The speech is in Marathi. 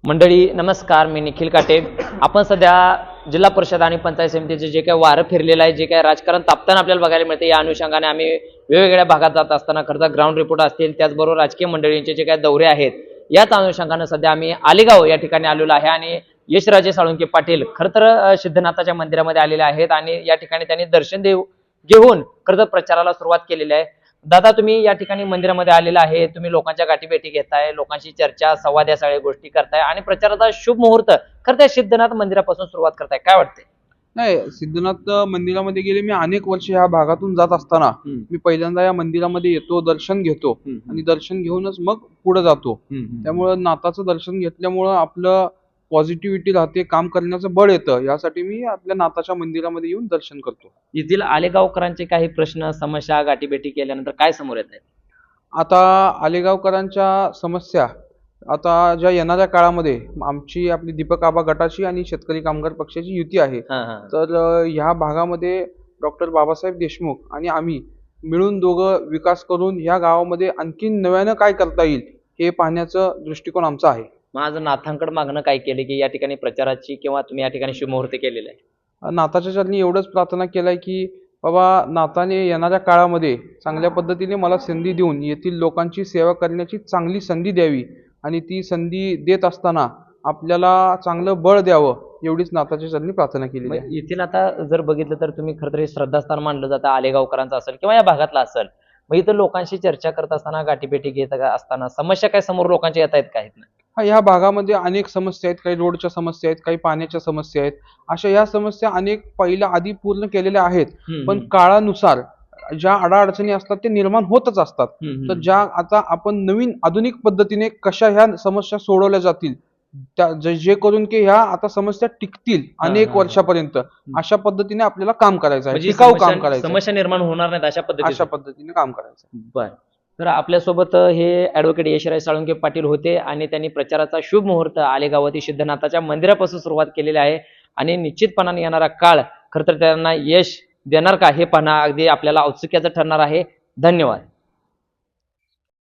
मंडळी नमस्कार, मी निखिल काटे. आपण सध्या जिल्हा परिषद आणि पंचायत समितीचे जे काही वारं फिरलेलं आहे, जे काही राजकारण तापताना आपल्याला बघायला मिळते, या अनुषंगाने आम्ही वेगवेगळ्या भागात जात असताना खरं तर ग्राउंड रिपोर्ट असतील, त्याचबरोबर राजकीय मंडळींचे जे काही दौरे आहेत, याच अनुषंगाने सध्या आम्ही आलेगाव या ठिकाणी आलेलो आहे आणि यशराजे साळुंके पाटील खरं तर सिद्धनाथाच्या मंदिरामध्ये आलेले आहेत आणि या ठिकाणी त्यांनी दर्शन घेऊन खरं तर प्रचाराला सुरुवात केलेली आहे. दादा, तुम्ही या ठिकाणी मंदिरामध्ये आलेला आहे, तुम्ही लोकांच्या गाठीभेटी घेताय, लोकांशी चर्चा संवाद या सगळ्या गोष्टी करताय आणि प्रचाराचा शुभ मुहूर्त खरं त्या सिद्धनाथ मंदिरापासून सुरुवात करताय, काय वाटतंय? नाही, सिद्धनाथ मंदिरामध्ये गेले मी अनेक वर्ष ह्या भागातून जात असताना मी पहिल्यांदा या मंदिरामध्ये येतो, दर्शन घेतो आणि दर्शन घेऊनच मग पुढे जातो. त्यामुळं नाथाचं दर्शन घेतल्यामुळं आपलं पॉझिटिव्हिटी राहते, काम करण्याचं बळ येतं. यासाठी मी आपल्या नाथाच्या मंदिरामध्ये येऊन दर्शन करतो. येथील आलेगावकरांचे काही प्रश्न समस्या गाठीभेटी केल्यानंतर काय समोर येत आहे? आता आलेगावकरांच्या समस्या आता ज्या येणाऱ्या काळामध्ये आपली दीपक आबा गटाची आणि शेतकरी कामगार पक्षाची युती आहे. तर ह्या भागामध्ये डॉक्टर बाबासाहेब देशमुख आणि आम्ही मिळून दोघं विकास करून ह्या गावामध्ये आणखीन नव्यानं काय करता येईल हे पाहण्याचा दृष्टिकोन आमचा आहे. माझं नाथांकडे मागणं काय केलं की या ठिकाणी प्रचाराची किंवा तुम्ही या ठिकाणी शुभमुहूर्त केलेला आहे? नाथाच्या चरणी एवढंच प्रार्थना केलाय की बाबा, नाथाने येणाऱ्या काळामध्ये चांगल्या पद्धतीने मला संधी देऊन येथील लोकांची सेवा करण्याची चांगली संधी द्यावी आणि ती संधी देत असताना आपल्याला चांगलं बळ द्यावं, एवढीच नाथाच्या चरणी प्रार्थना केलेली आहे. येथील आता जर बघितलं तर तुम्ही खरं तर हे श्रद्धास्थान मानलं जातं, आलेगावकरांचं असेल किंवा या भागातलं असेल. मग इथं लोकांशी चर्चा करत असताना गाठीभेटी घेत असताना समस्या काय समोर लोकांच्या येत आहेत का? ह्या भागामध्ये अनेक समस्या आहेत. काही रोडच्या समस्या आहेत, काही पाण्याच्या समस्या आहेत. अशा ह्या समस्या अनेक पहिल्या आधी पूर्ण केलेल्या आहेत. पण काळानुसार ज्या अडचणी असतात ते निर्माण होतच असतात. तर ज्या आता आपण नवीन आधुनिक पद्धतीने कशा ह्या समस्या सोडवल्या जातील, जे करून की ह्या आता समस्या टिकतील अनेक वर्षापर्यंत, अशा पद्धतीने आपल्याला काम करायचं आहे, टिकाऊ काम करायचं, समस्या निर्माण होणार नाहीत अशा पद्धतीने काम करायचं. बरं. तर आपल्यासोबत हे ॲडव्होकेट यशराज साळुंके पाटील होते आणि त्यांनी प्रचाराचा शुभ मुहूर्त आलेगावातील सिद्धनाथाच्या मंदिरापासून सुरुवात केलेली आहे आणि निश्चितपणाने येणारा काळ खरं तर त्यांना यश देणार का हे पाहणं अगदी आपल्याला औत्सुक्याचं ठरणार आहे. धन्यवाद.